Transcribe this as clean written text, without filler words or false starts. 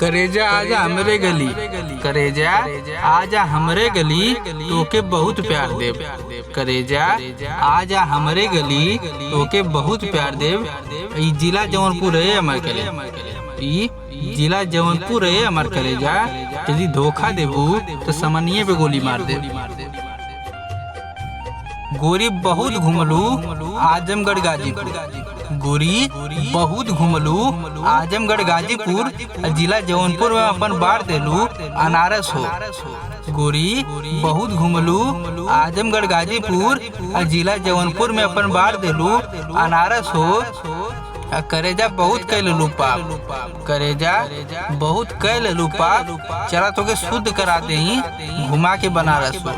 करेजा आजा हमरे गली, करेजा आजा हमरे गली, तोके बहुत प्यार देव। करेजा आजा हमरे गली, तोके बहुत प्यार देव। ई जिला जौनपुर है अमर करे, ई जिला जौनपुर है अमर करेजा। यदि धोखा देबू तो समनिए पे गोली मार दे। गोरी बहुत घुमलू आजमगढ़ गाजीपुर, गोरी बहुत घुमलू आजमगढ़ गाजीपुर, जिला जौनपुर में अपन बार देलू अनारस हो। गोरी बहुत घुमलू आजमगढ़ गाजीपुर, जिला जौनपुर में अपन बार देलू अनारस हो। करेजा बहुत कह लेलू पाप, करेजा बहुत कह लेलू पाप। चला तोके शुद्ध करा दे घुमा के बनारस हो।